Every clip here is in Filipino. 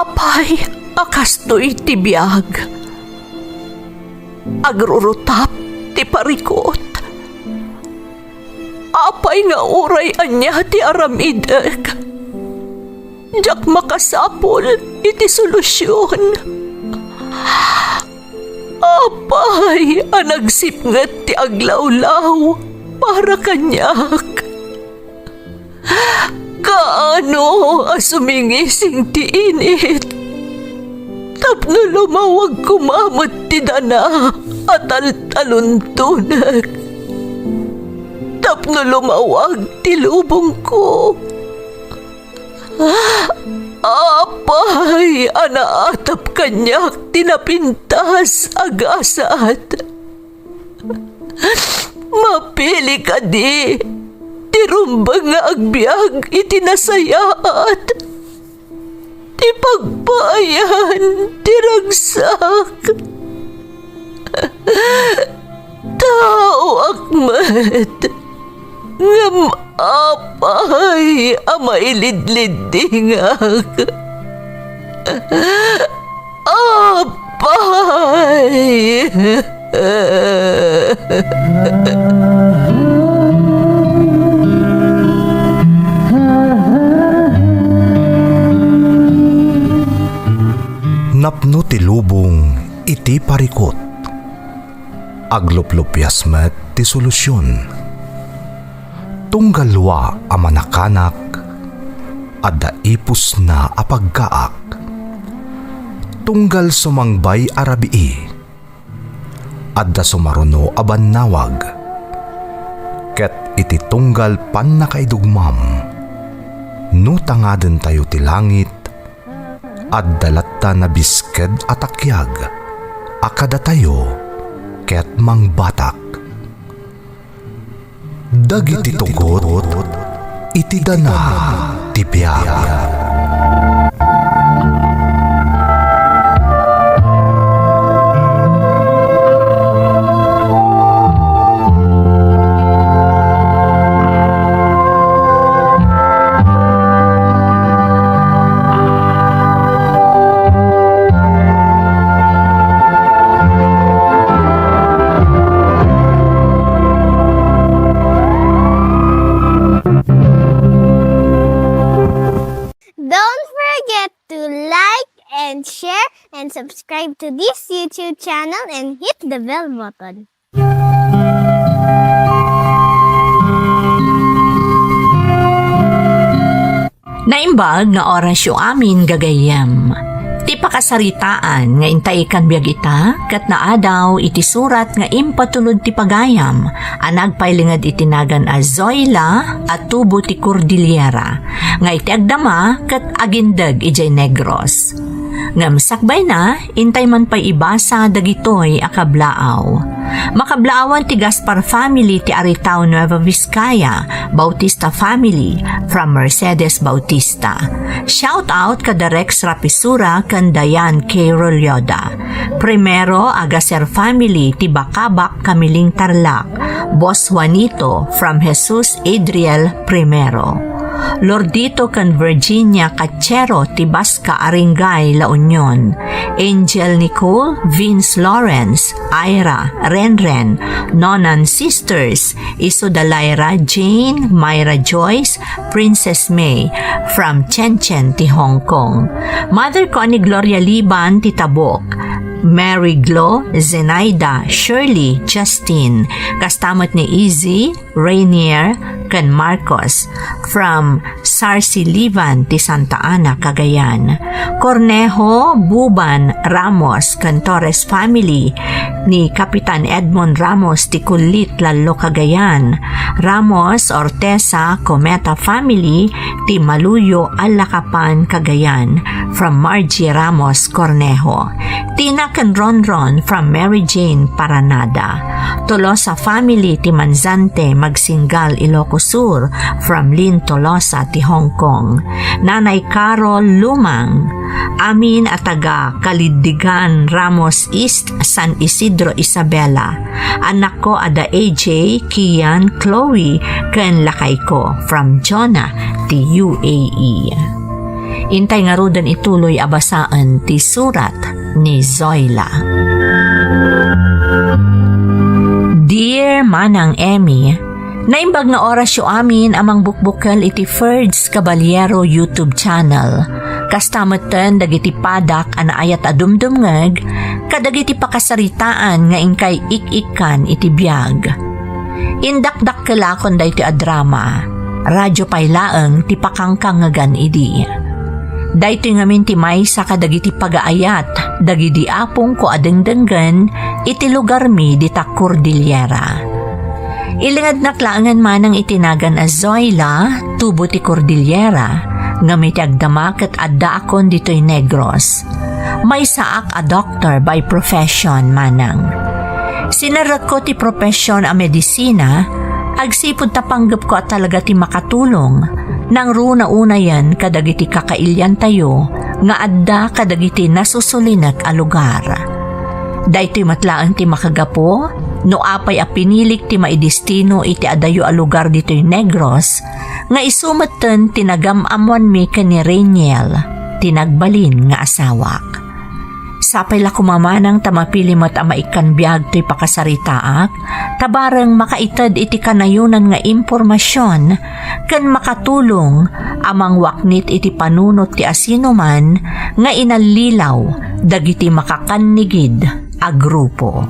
Apay, akastoy ti biyag. Agrurutap ti parikot. Apay nga uray anya ti aramideg. Jak makasapol iti solusyon. Apay, anagsipnget ti aglawlaw para kanyak. Kaano asumingising ti init. Tapno lumawag kumamot ti dana at taluntunag. Tapno lumawag ti lubong ko. Apay, anaatap kanyak tinapintas agasat. Mapili ka di, tirumbang nga agbyag itinasayaat. Ti pagpayan, tiragsak. Tao akmat, ngam apay, amailidlidingak. Apay. Napno ti lubong iti parikot. Agluplupyas met ti solusyon. Tunggalwa a manakanak adda ipus na apagkaak. Tunggal sumangbay arabii adda sumaruno a bannawag. Ket iti tunggal pan nakaidugmam no tangaden tayo ti langit adda latta na bisked atakyag akada tayo ket mangbatak. Dagiti tugot iti dana ti biag. And subscribe to this YouTube channel and hit the bell button. Naimbag nga oras yung amin gagayam. Ti pakasaritaan nga intay kan biag ita, kat naadaw iti surat nga impatulod ti pagayam, anagpailingad itinagan a Zoila at tubo ti Cordillera, nga iti agdama kat agindag ijay Negros. Ngam sakbay na, intay man pa'y ibasa dagitoy akablaaw. Makablaawan ti Gaspar family ti Aritao Nueva Vizcaya, Bautista family from Mercedes Bautista. Shout out kada Rex Rapisura kan Dayan K. Rolyoda. Primero Agaser family ti Bakabak Kamiling Tarlac, Boss Juanito from Jesus Adriel Primero. Lordito kan Virginia Cachero Tibasca Aringay La Union, Angel Nicole, Vince Lawrence, Ira, Renren, Nonan Sisters, Isodalaira Jane, Myra Joyce, Princess May from Chenchen ti Hong Kong, Mother ko ni Gloria Liban ti Tabok, Mary Glo, Zenaida, Shirley, Justine, kastamat ni Izzy, Rainier, kan Marcos, from Sarsilivan ti Santa Ana, Cagayan. Cornejo, Buban, Ramos, kan Torres family, ni Kapitan Edmond Ramos ti Kulit, Lalo, Cagayan. Ramos, Ortesa, Cometa family, ti Maluyo, Alacapan, Cagayan, from Margie Ramos, Cornejo. Tina kan Ronron from Mary Jane, Paranada. Tolosa family ti Manzante, Magsingal, Ilocos Sur from Lynn Tolosa ti Hong Kong. Nanay Carol Lumang, amin at taga Kalidigan, Ramos East, San Isidro, Isabela. Anak ko ada AJ, Kian, Chloe, ken lakay ko from Jonah ti UAE. Intay nga rudan ituloy abasaan ti surat ni Zoila. Dear Manang Emmy, naimbag nga oras yu amin amang bukbukal iti Ferds Caballero YouTube channel. Kastamatan dagiti padak anaayat adumdumngeg kadagiti pakasaritaan nga ingkay ik-ikan iti biyag. Indakdak kelakon da iti adrama, radyo paylaeng ti pakangkangagan idi. Dahito ngamin ti maysa kadagiti pagaayat, dagiti apong ko adengdenggan, iti lugar mi di ta Cordillera. Ilingad naklangan manang itinagan a Zoila, tubo ti Cordillera, nga may tiagdamak at adda akon dito'y Negros. May saak a doctor by profession manang. Sinarat ko ti profesyon a medisina, agsipod tapanggap ko at talaga ti makatulong, nang runa-una yan kadagiti kakailyan tayo nga adda kadagiti nasusulinak a lugar. Dahito'y matlaan ti makagapo, no apay a pinilik ti maidistino iti adayo a lugar dito'y Negros, nga isumatan tinagamamuan mi ni Rainiel, tinagbalin nga asawak. Sapay la kumamanang tamapilimot a maikan biyag to'y pakasaritaak, tabarang makaitad iti kanayunan nga impormasyon, kan makatulong amang waknit iti panunot ti asinuman nga inalilaw dagiti makakanigid a grupo.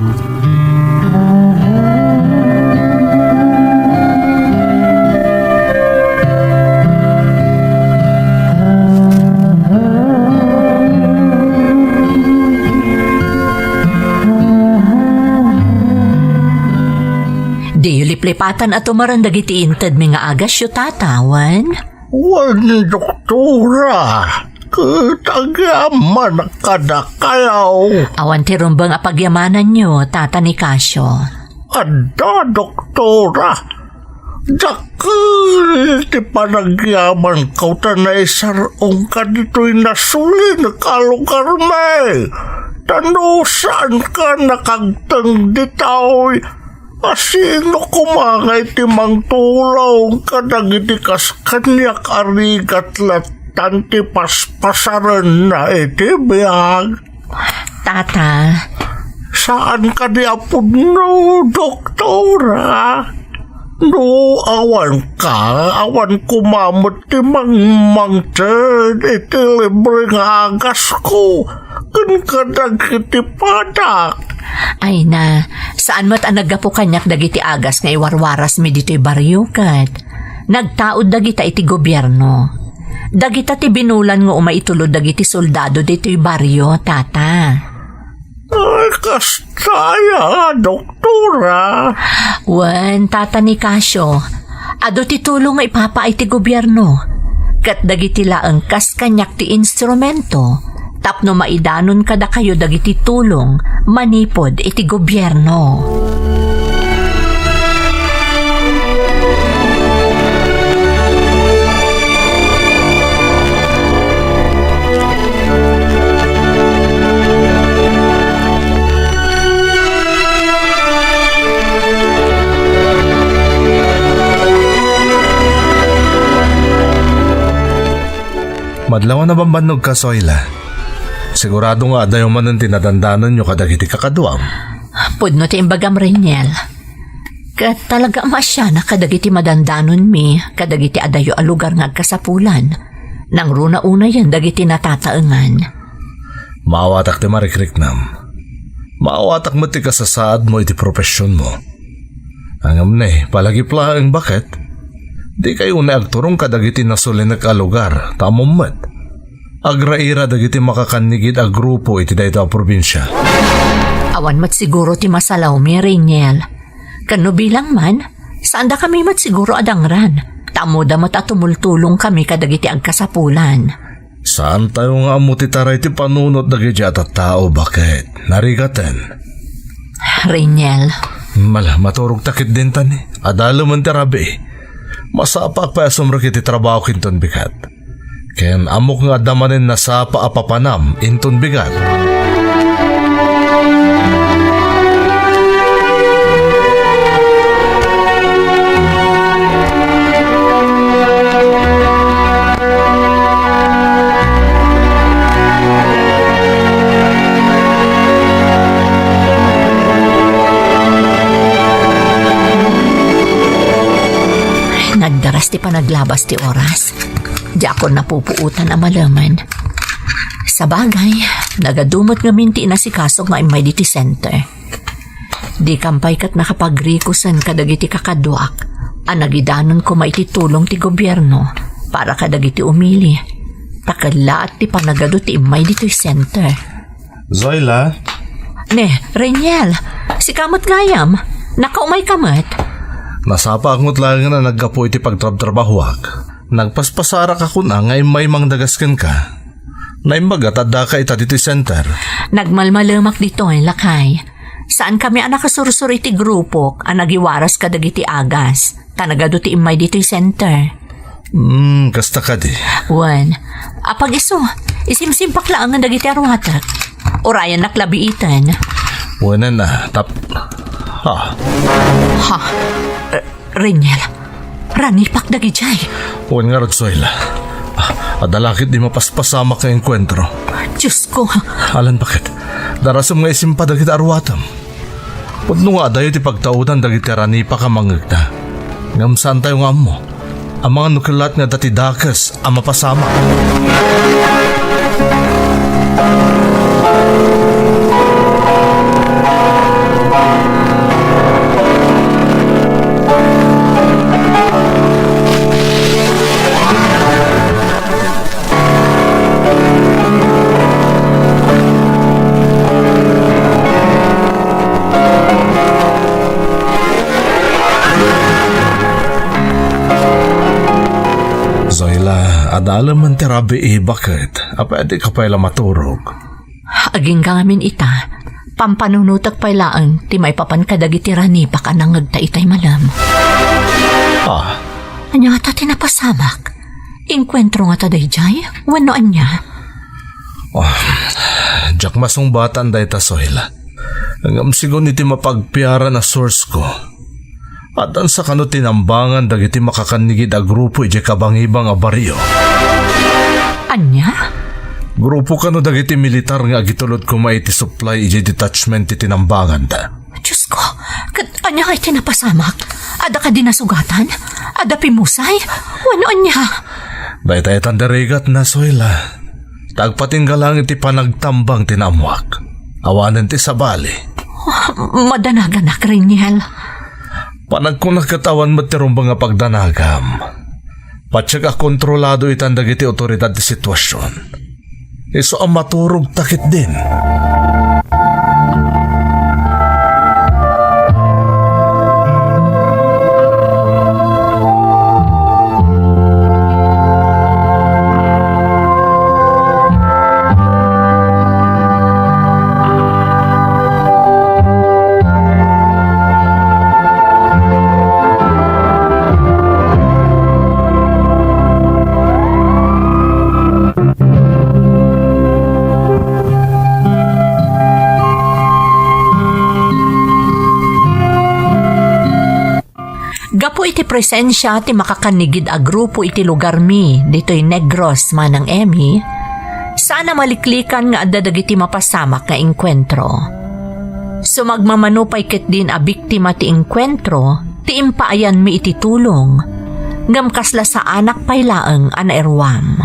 Di liplipatan at umaran dagiti inted mi nga agas yu tatawan. Wani doktora, katagaman kadakayaw. Awan ti rumbang apagyamanan nyo, tata ni Casio. Ada doktora, dakil ti panagyaman kaw tanay sarong ka dito'y nasuli na kalugar may. Tano saan ka nakagtang ditaoy? Asino kumangay ti mangtulaw kadagiti kas kanyak arigat latan ti paspasaran na iti biyag. Tata, Saan ka di apod no, doktora? No, awan kumamot ti mangmangtid iti libre nga agas ko. Kun kadag iti padak. ay na, saan mo't ang naggapo kanyak dagiti agas nga iwarwaras mi dito'y baryo kat? Nagtaod dagita iti gobyerno. Dagita ti binulan nga umaitulod dagiti soldado dito'y baryo, tata. Ay, kastaya, doktora. Wen, tata ni Casio, ado ti tulong nga ipapaay ti gobyerno. Kat dagiti laeng kas kanyak ti instrumento, tapno maidanon kada kayo dagiti tulong, manipod iti gobyerno. Madlaw na bambanog ka, Zoila. Sigurado nga adayo man ang tinadandanan nyo kadagiti kakaduam. Pudno ti imbagam Rainiel. Kat talaga masya na kadagiti madandanon mi, kadagiti adayo a lugar nga agkasapulan. Nang runa-una yan dagiti natataengan. Maawatak ti marikriknam. Maawatak mo ti kasasaad mo iti profesyon mo. Angam na palagi plaeng bakit? Di kayo na agturong kadagiti nasulinak a lugar, tamummat. Agraira dagiti makakanigid a grupo iti dayto a probinsya. Awan mat siguro ti masalaw mi, Rainiel. Kano bilang man, saan da kami mat siguro adangran. Tamo da mat atumultulong kami kadagiti agkasapulan. Saan tayo nga amuti taray ti panunot dagiti at tao bakit? Narigatan. Rainiel, Mala, maturog takit din tani. Adalo man ti rabi. Masapak pa asumrak iti trabaho kinton bigat. Ken amok nga damanin na sa paapapanam inton bigat. alas ti panaglabas ti oras. Di ako napupuutan ang malaman. Sa bagay, nagadumot nga minti na si Kaso nga imay diti center. Di kampay kat nakapagrikusan kadagiti kakadwak, ang nagidanon ko maititulong ti gobyerno para kadagiti umili. Takala at ti panagado ti imay diti center. Zoila? Ne, Reniel, si Kamot Gayam, nakaumay kamat. Nasapa akong lang na naggapo iti pagtrab-trabahuak. Nagpaspasara ka kuna ngay may mangdagaskan ka. Naimbagat adda ka ita diti center. Nagmalmalamak dito ay lakay. Saan kami ang nakasursur iti grupo ang nagiwaras kadagiti agas. Tanagado ti imay dito center. Kasta ka di. Wan, apag iso, isimsimpak lang ang dagiti arwatak. Orayan naklabiitan. Wala na, Ha? Reniel, ranipak dagijay. Huwag nga Zoila. Adalakit di mapaspasama ka enkwentro. Diyos ko, Alan bakit? Darasam nga isimpa dagiti arwatam. Pudno nga dayo ti pagtaudan dagiti ranipa ka mangagda. Ngamsaan tayo nga mo. Ang mga nukilat nga dati dakas ang mapasama. Zoila, adalam man tirabi bakit? Pwede ka pala maturog. aging gamin ita. Pampanunutak pailaan, ti may papan kadagiti ranipak anang ngagtaitay malam. Anya nga ta tinapasamak? Inkwentro nga ta dayjay? Wano anya? Diyak masong batan day ta Zoila. Ang sigon iti mapagpiara na source ko. At ang sa kano tinambangan dagiti makakanigid a grupo iti kabangibang a baryo. Anya? Grupo kano dagiti militar nga agitulod ko maiti supply iti detachment iti tinambangan da. Diyos ko, anya nga itinapasamak? Ada ka dinasugatan? Ada pimusay? Wano anya? Dahil tayo tandarigat na Zoila. Tagpatinggalang iti panagtambang tinamwak. Awanan ti sabali. Madanagan na, Reniel. Panag ko nagkatawan matirumbang nga pagdanagam. Patsyaga kontrolado itandag iti otoridad ti sitwasyon. Iso ang maturog takit din. Gapo iti presensya ti makakanigid a grupo iti lugar mi dito'y Negros manang Emi, sana maliklikan nga adda dagiti mapasamak nga engkwentro. Sumagmamanupay ket din a biktima ti engkwentro ti impaayan mi iti tulong ngam kasla sa anak paylaeng a nairwam.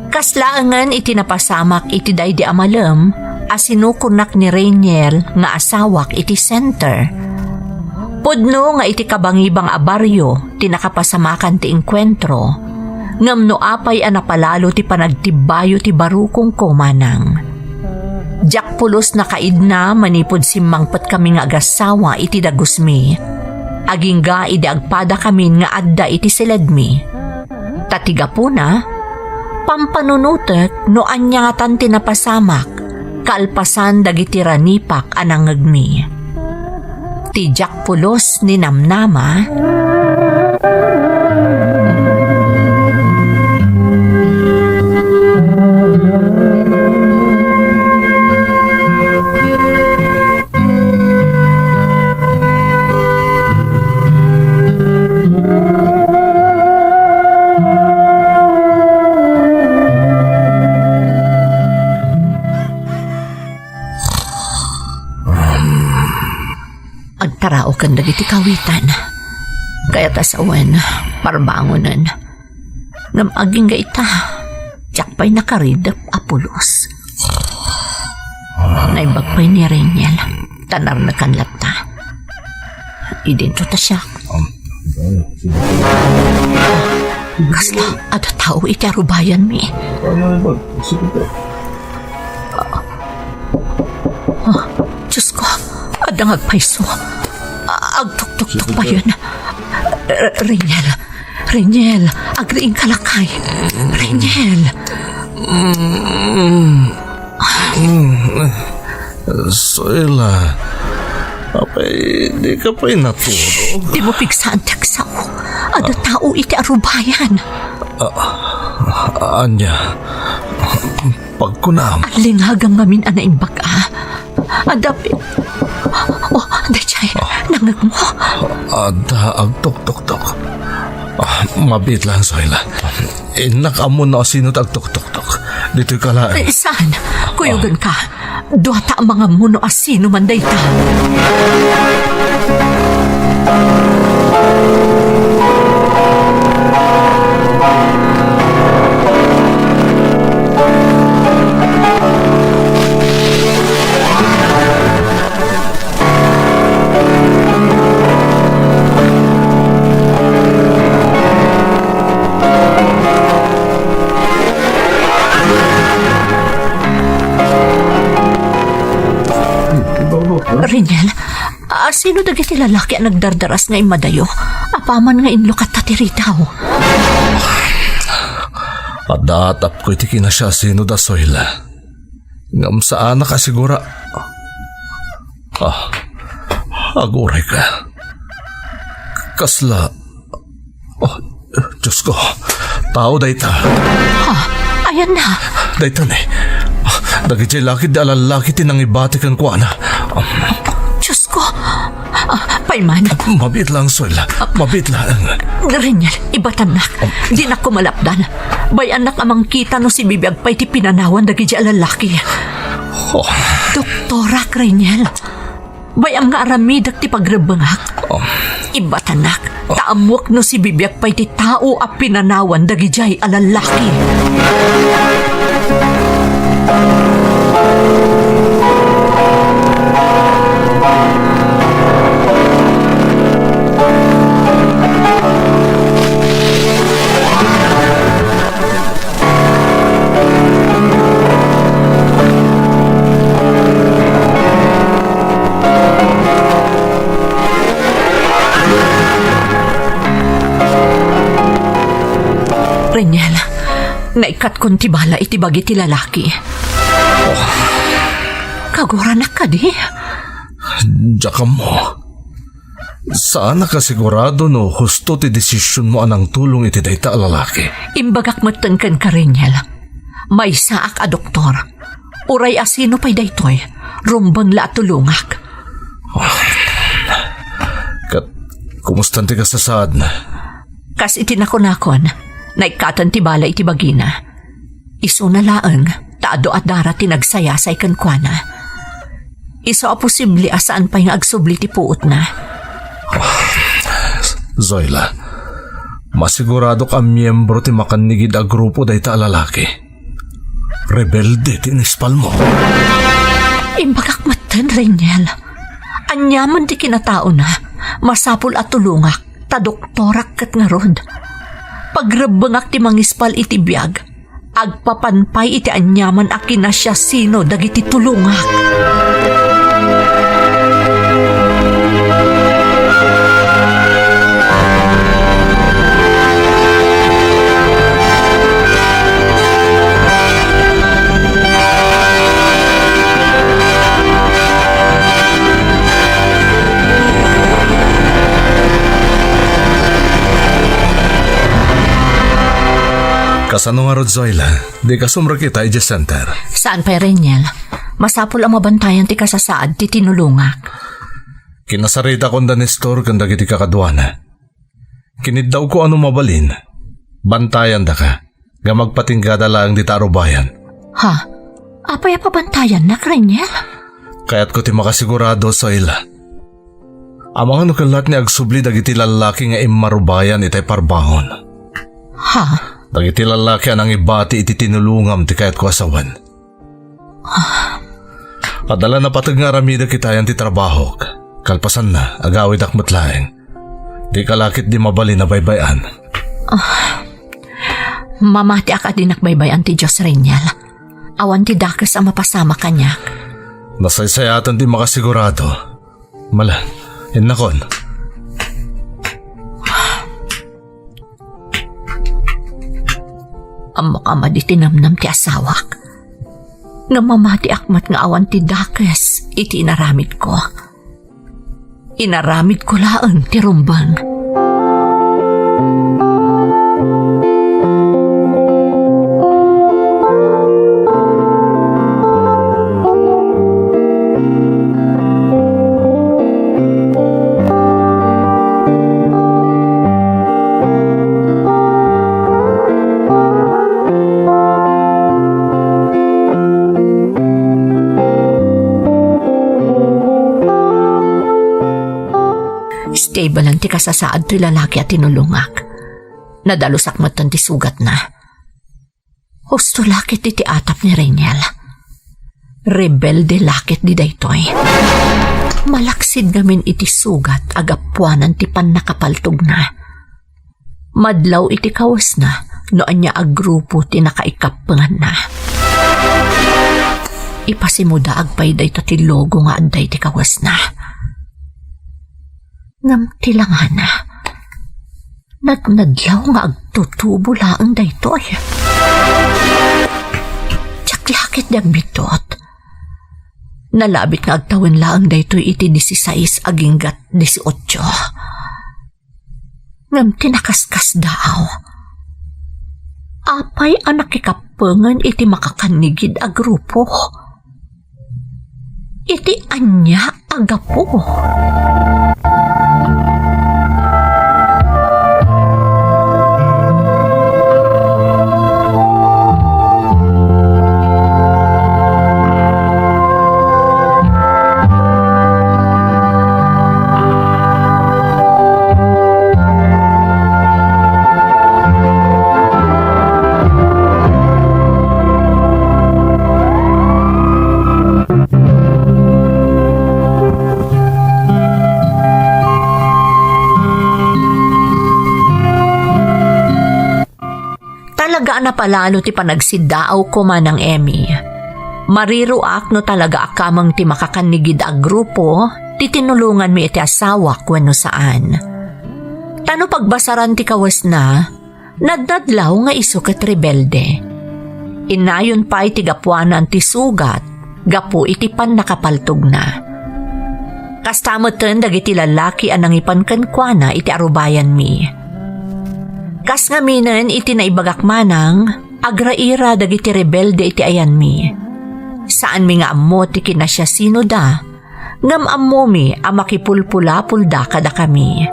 Kaslaangan iti napasamak iti daydi amalem a sinukunak ni Reniel nga asawak iti center. Pudno nga iti kabangibang abaryo ti nakapasamakan ti engkwentro ngam no apay a napalalo ti panagtibayo ti barukong kumanang. Diak pulos na kaidna manipod simmangpet kami nga agasawa iti dagusmi. Aging ga iti agpada kami nga adda iti siledmi. Tatiga po na, pampanunutek no anyatan tinapasamak kalpasan dagiti ranipak anangagmi. Tijak pulos ni Namnama. Agtarao kan dagiti kawitan. Kaya tasawan, Parbangonan. Ngam aging ga ita. Tiyak pa'y nakaridap apulos. Naibag pa'y ni Reniel. Tanar na kanlata. Idento ta siya. Kasla, ada tao iti arubayan mi. Diyos ko, ada ngagpaiso. Agtuk-tuk-tuk pa yun. Reniel, agriing kalakay. Reniel. Zoila, apay, di ka pa'y natulog. Di mo pigsaan taksaw. Ada tao iti arubayan. Anya, pagkunam. Alinghagang ngamin anaimbag Adapi. Oh, dachay, nangag mo. Ada agtok-tok-tok. Mabit lang, Zoila. Inakamo na sino agtok-tok-tok. Dito'y kalaan. Saan? Kuyugan ka. Duwata ang mga muno asino man dayta. Reniel, sino dagiti lalaki ang nagdardaras nga imadayo? Apaman nga inlo kat tatiritaw. Adatap ko iti kinasya sino da Zoila. Ngam saan nakasigura. Aguray ka. Kasla. Diyos ko. Tao dayta. Ayan na. Dayta ni. Dagiti laki di alalaki tinang ibatikan ko na. Diyos ko. Payman. Mabit lang, Zoila. Mabit lang. Reniel, ibatanak. Di na kumalapdan. Bay anak amang kita no si bibiyag pa'y ti pinanawan dagiti alalaki. Doktora, Reniel. Bay am nga aramidak ti pagrebengak. Ibatanak. Taamwak no si bibiyag pa'y ti tao a pinanawan dagiti alalaki. Reniel, naikat kon ti bala iti bagi ti lalaki. Kaguranak ka di? Diyaka mo. Saan nakasigurado no husto ti desisyon mo anang tulong iti dayta lalaki? Imbagak matengken ka, Reniel. May saak a doktor. Uray asino pa'y daytoy. Rumbang la tulungak. Kat, kumusta ti kasasaad na? Kas itinakon-akon. Naikatan ti bala iti bagina. Iso na laeng, taado at dara tinagsayasay kankwana. Iso a posible asaan pa yung agsubli ti puot na. Zoila, masigurado ka miyembro ti makanigid a grupo dayta lalaki. Rebelde tinispal mo. Imbagak matan, Reniel. Anyaman ti kinatao na, masapul at tulungak, ta doktorak kat nga rod. Pagrebengak ti mangispal iti biyag, agpapanpay iti anyaman a kinasya sino dagiti tulungak. Kasano nga rod, Zoila? Di ka sumra kita iti center. Saan pa, Reniel? Masapul ang mabantayan ti kasasaad ti tinulungak. Kinasarita kon da Nestor kanda kiti kakadwana. Kiniddaw ko ano mabalin. Bantayan da ka. Nga magpatinggada lang di taro bayan. Ha? Apay pabantayan na, Reniel? Kaya't ko ti makasigurado, Zoila. Amang nukalat ni agsubli dagiti lalaki nga imarubayan itay parbahon. Ha? Dagiti lalaki anang ibati iti tinulungam ti kayat ko asawan. Adala na patag nga ramida kitayan ti trabaho. Kalpasan na, agawid akmatlaeng. Di kalakit di mabali na baybayan. Mamati ak din nakbaybayan ti Diyos Renyal. Awan ti dakes ang mapasama kanyak. Nasaysayatan di makasigurado. Mala, innakon. Amo ka maditinamnam ti asawak. Nga mamati akmat nga awan ti dakes iti inaramid ko. Inaramid ko laang ti rumbang. Stable lang ti kasasaad ti lalaki at tinulungak. Nadalusak matan ti sugat na. Husto lakit ti atap ni Renyel. Rebelde lakit di daytoy. Malaksid ngamin iti sugat agapuanan ti pan-nakapaltog na. Madlaw iti kawas na noan niya agrupo ti nakaikapangan na. Ipasimuda agpayday ta ti logo nga aday ti kawas na. Ngam tilangan na. Nagnadlaw nga agtutubo laang daytoy. Tsaklakit diyang bitot. Nalabit nga agtawin laang daytoy iti 16 aginggat 18. Ngam tinakaskas daw. Apay ang nakikapangan iti makakanigid a grupo. Iti anya agapo. Talaga na palalo ti panagsidaaw ko man ng Emmy. Mariruak no talaga akamang ti makakanigid a grupo, ti tinulungan mi iti asawak wenno saan. Tano pagbasaran ti kawas na, nadadlaw nga iso ket rebelde. Inayon pa iti gapuanan ti sugat, gapu iti pan nakapaltog na. Kastamoten dagiti lalaki anang ipankankwana iti arubayan mi. Kas nga minen iti naibagak manang, agraira dagiti rebelde iti ayan mi. Saan mi nga ammo ti kinasya sino da, ngam ammo mi amakipulpula-pulda kada kami.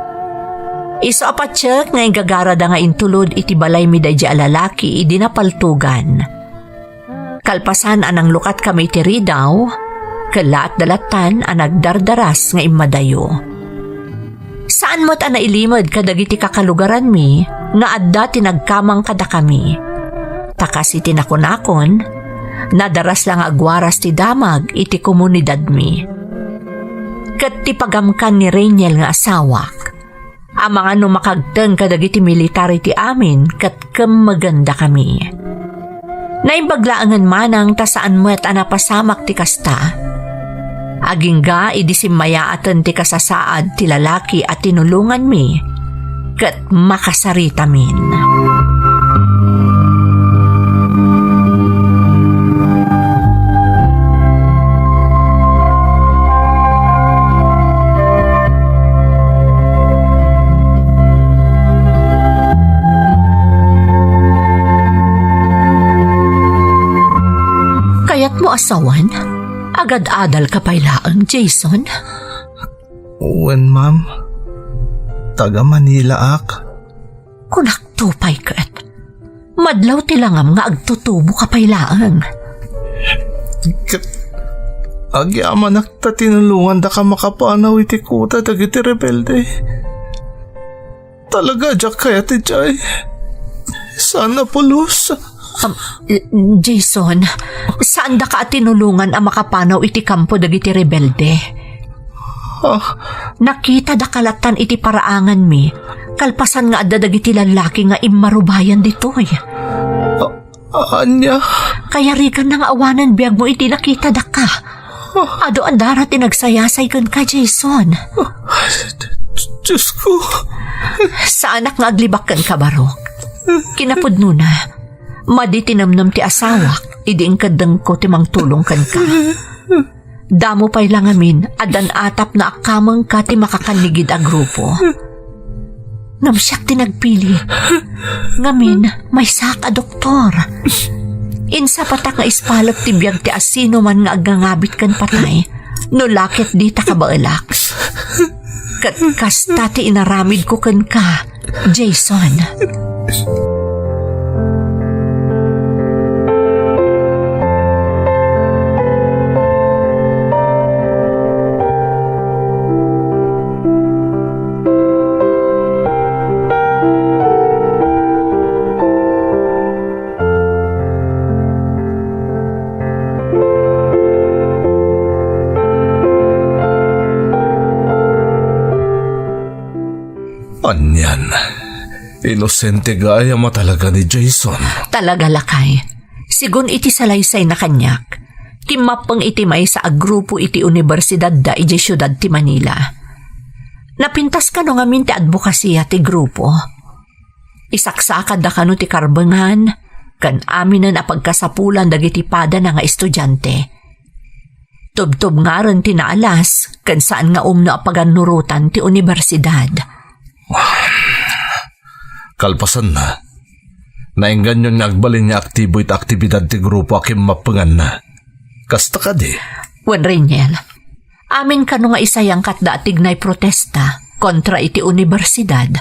Iso apatsyak nga ingagara da nga intulod iti balay mi dadya lalaki idi napaltugan. Kalpasan anang lukat kami iti ridaw, kalaat dalatan anag dardaras nga imadayo. Saan mo't anailimod kadagiti kakalugaran mi, nga adda tinagkamang kada kami. Takas iti nakunakon, nadaras lang agwaras ti damag iti komunidad mi. Kat ti pagamkan ni Renyel nga asawak, amang ano makagteng kadagiti military ti amin kat maganda kami. Naimbaglaangan manang tasaan mo't anapasamak ti kasta. Agingga idisimayaatan ti kasasaad ti lalaki at tinulungan mi, kat makasarita min. Kayat mo asawan? Agad-adal ka pailaan, Jason? Wen, ma'am. Taga Manila ak. Kunak tupay kat. Madlaw tilangam nga agtutubo ka pailaan. Agyaman nakta tinulungan da ka makapanaw iti kuta dagiti rebelde. Talaga jak kaya ti Jay. Sana pulos. Jason, saan da ka tinulungan ang makapanaw iti kampo dagiti rebelde? Nakita da kalatan iti paraangan mi, kalpasan nga adda dagiti lalaki nga immarubayan ditoy. Anya? Kaya rikan nang awanan biyag mo iti nakita da ka. Ado andara tinagsayasay kan ka, Jason. Diyos ko. Sa anak nga aglibakan ka, Barok. Kinapudno na. Madi tinamnam ti asawak, idiing kadang ko timang tulong kan ka. Damo pa'y lang amin, adan atap na akamang ka ti makakanigid a grupo. Namsyak tinagpili. Ngamin, may saka doktor. Insa patak nga ispalat ti biyag ti asino man nga agngangabit kan patay. No lakit di ta kabaelak. Kasta ti inaramid ko kan ka, Jason. Anyan. Inosente gaya mo talaga ni Jason. Talaga lakay. Sigun iti salaysay na kanyak. Kimapang iti may sa agrupo iti universidad da iti syudad ti Manila. Napintas ka no ngamin ti advokasya ti grupo. Isaksakad da kano ti karbangan, kan amin na napagkasapulan dagiti pada na nga estudyante. Tubtob nga rin tinaalas, kan saan nga umno apaganurutan ti universidad. Kalpasan na. Nainggan yun nga agbalin niya aktibo iti aktibidad ti grupo akim mapangan na. Kasta ka di. Wen Reniel, amin ka no nga isayang katda tignay protesta kontra iti universidad.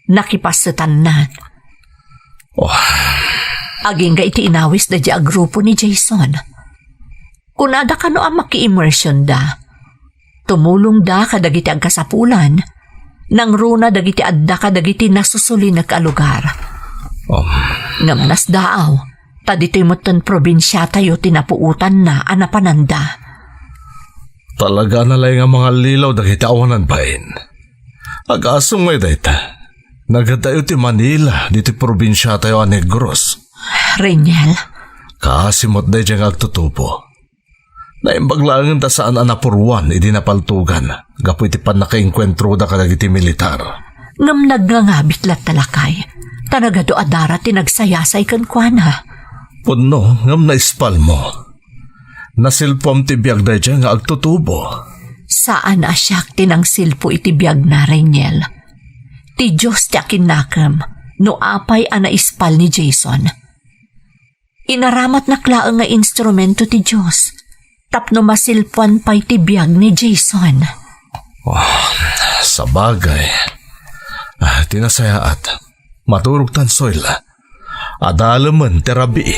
Nakipasutan na. Aging ga iti inawis da di a grupo ni Jason. Kunada ka no ang maki-immersion da. Tumulong da kadagiti agkasapulan. Nang runa dagiti adda ka dagiti nasusuli na kalugar. Ngamnas daaw, tadito'y motan probinsya tayo tinapuutan na anapananda. Talaga nalay nga mga lilaw dagiti awanan bain. Agasong may dayta. Nagadayo ti Manila diti probinsya tayo a Negros. Reniel, Kasimot day diyang agtutupo. Naimbaglangan ta saan anapurwan idi napaltugan. Gapu iti pan nakainkwentro da kadagiti militar. ngam nagnangabit lat talakay. Tanagado adara tinagsayasay kan kuana. Puno ngam naispal mo. Nasilpom ti biyag day diyang nga agtutubo. Saan asyak tinang silpo iti biyag na, Reniel? Ti Diyos ti akinakam, no apay ana ispal ni Jason. Inaramat na klaang nga instrumento ti Diyos. Tapno masilpuan pa'y ti biyag ni Jason. Sa bagay. Tinasayaat. Maturog tan soil. Adalaman terabi.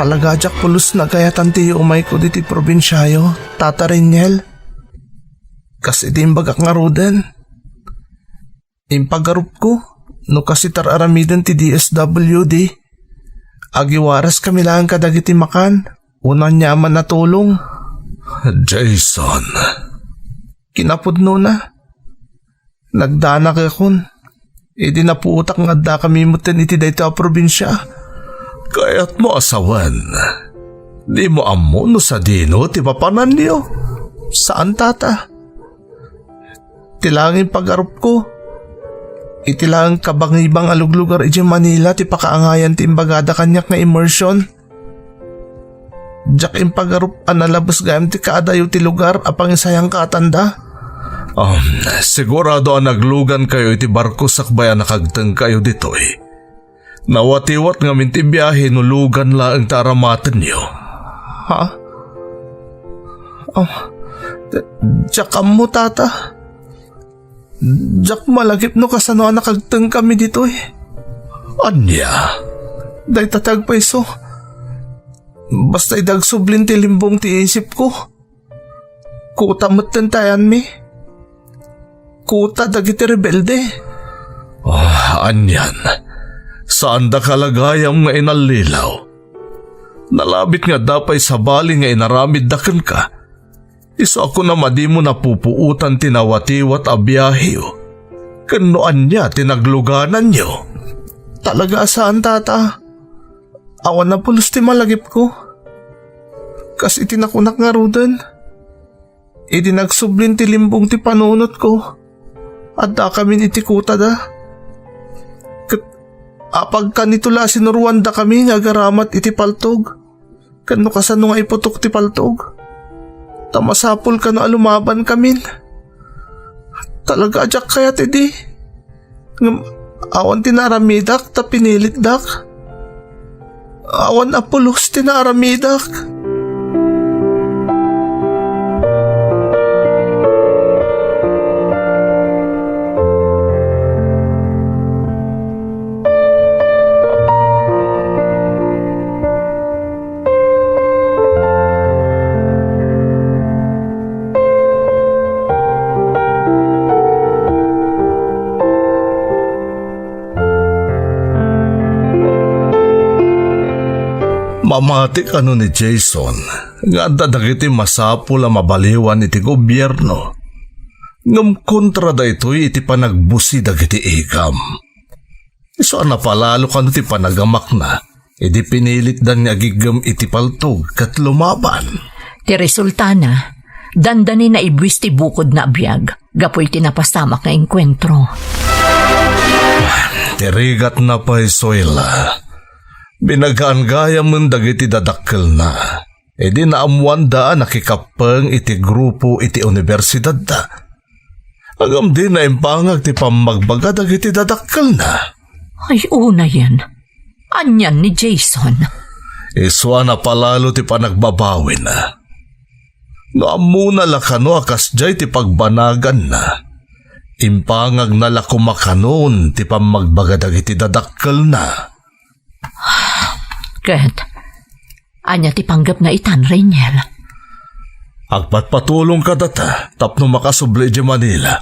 Talaga jak pulos na kaya tanti umay ko diti probinsyayo, Tata Reniel. Kasi di imbagak nga roden. Impagarup ko, no kasi tararamiden ti DSWD. Agiwaras kami lang kadagiti makan, unang nyaman na tulong. Jason. Kinapudno na. Nagdana kakon. Idi na puutak nga da kami mutin iti dayto a probinsya. Kaya't mo asawan. Di mo amo no sa dino ti papanan niyo. Saan tata? Tilangin pag-arup ko. Itilang kabangibang aluglugar iti Manila ti pakaangayan ti imbagada kanyak na immersion. Diyak impagarup analabas gayam ti kaadayo ti lugar apang isayang katanda. Sigurado ang naglugan kayo iti barko sakbayan nakagteng kayo dito eh. Nawatiwat nga minti biyahe nulugan lang taramatan niyo. Ha? Diyak mo tata. Diyak malagip no kasano nakagteng kami dito eh. Anya? Day tatag pa iso. Basta idagsublin ti limbong ti isip ko. Kuta matantayan mi. Kuta dagiti rebelde. Anyan. Saan da kalagayam nga inalilaw? Nalabit nga dapay sa bali nga inaramid daken ka. Iso ako na madi mo napupuutan tinawatiwat a biyahe. Kanoan niya tinagluganan niyo. Talaga saan tata? Awan na pulos ti malagip ko. Kas itinakunak nga rudan. Idinagsublin ti limbong ti panunot ko. At da kami itikuta da. Apag ka nitula sinuruan da kami nga garamat iti paltog. Kano kasano nga iputok ti paltog. Tamasapol ka na alumaban kamin. Talaga ajak kaya tidi. Awan tinaramidak ta pinilit dak. Awan apulos tinaramidak. Mamati kano ni Jason nga dadagiti masapul a mabaliwan iti gobyerno. Ngam kontra da ito'y iti panagbusi dagiti ikam. Iso napalalo kano ti panagamak na, iti pinilit dan niya gigam iti paltog kat lumaban. Ti resulta na, dandani na ibwis ti bukod na abiyag, gapoy tinapasamak na engkwentro. Tirigat na pa isoyla. Binagaan gaya mong dagiti dadakkel na. E di naamuan da nakikapang iti grupo iti universidad da. Agam di na impangag ti pamagbaga dagiti dadakkel na. Ay una yan. Anyan ni Jason. Iswa na palalo ti panagbabawin na. Noamuna lakano akas jay ti pagbanagan na. Impangag na lakumakanon ti pamagbaga dagiti dadakkel na. Kat, anya ti panggap na itan, Rainiel. Agpat patulong ka data, tapno makasubli di Manila.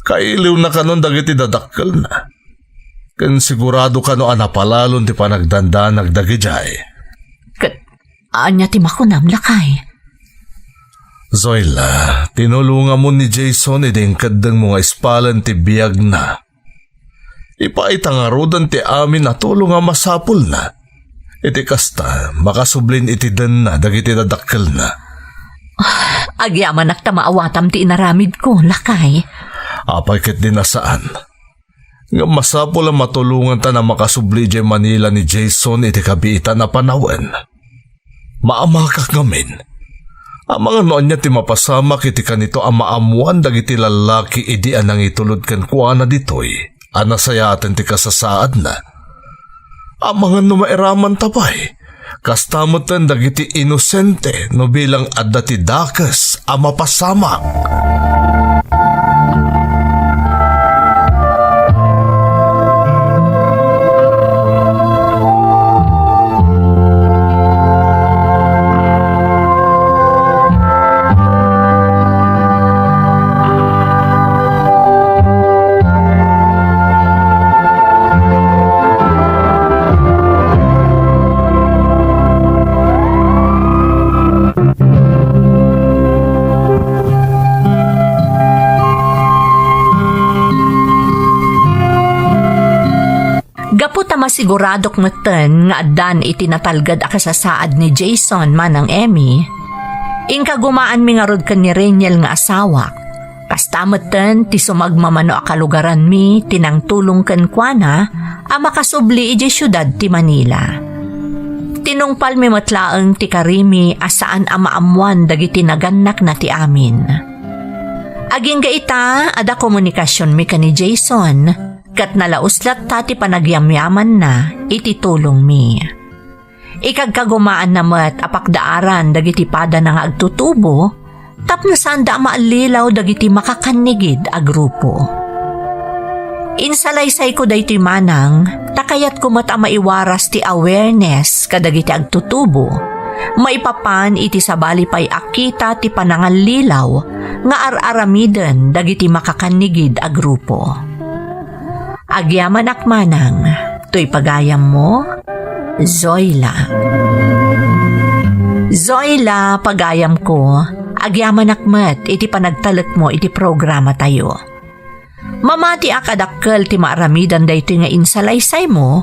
Kailiw na kanon dagiti dadakkel na. Ken sigurado kano anapalalon ti panagdanda nagdagijay. Kat, anya ti makunam lakay. Zoyla, tinulungan mo ni Jason iding kadang mga ispalan ti biyag na. Ipaitangarodan ti amin na tulong nga masapul na. Iti kasta, makasublin iti den na, dagiti dadakkel na. Agyaman naktamaawatam ti inaramid ko, lakay. Apay ket din na saan. Nga masapul ang matulungan ta na makasubli di Manila ni Jason iti kabiitan na panawen. Maamakak ngamin. Ang mga noon niya ti mapasamak iti kanito ang maamuan dagiti lalaki idi anang itulod kan kuana ditoy. Anasayaten ti kasasaad na. Ang mga numairaman tapay, kastamutan dagiti inosente no bilang adda ti dakas ang mapasamak. Gaputa masiguradok meten nga addan iti natalgad akasasaad ni Jason manang Emmy. Ingka gumaan mi nga rod ken ni Rainiel nga asawa. Kasta meten ti sumagmamano akalugaran mi tinangtulong ken kuana a makasubli iti syudad ti Manila. Tinungpal mi matlaeng ti karimi asaan a maamuan dagiti nagannak na ti amin. Aging gaita, ada komunikasyon mi ka ni Jason, kat nalauslat tati panagyamyaman na, ititulong mi. Ikagkagumaan na mat apakdaaran dagiti pada na nga agtutubo, tapno sanda maalilaw dagiti makakanigid a grupo. Insalaysay ko daytoy manang, takayat ko mat maiwaras ti awareness kadagiti agtutubo, maipapan iti sabali pay akita ti panangalilaw nga ar-aramiden dagiti makakanigid a grupo. Agyaman akmanang, to'y pagayam mo, Zoila. Zoila, pagayam ko, agyaman akmat iti panagtalek mo iti programa tayo. Mamati akadakkel ti maaramidan daytoy nga insalaysay mo,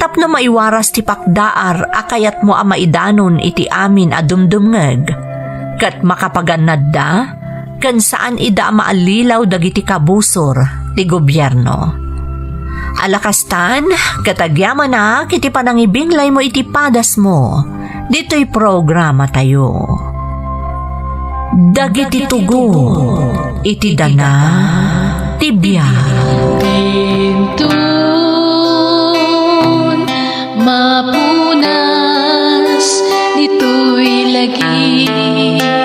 tapno maiwaras ti pakdaar akayat mo maidanon iti amin a dumdumngeg, kat makapaganad da, kan saan ida maalilaw dagiti kabusor ti gobyerno. Alakastan, katagyaman na kiti panangibinglay mo iti padas mo, dito'y programa tayo. Dagiti tugo, iti dana, tibiyag. Tintun, mapunas, dito'y lagi.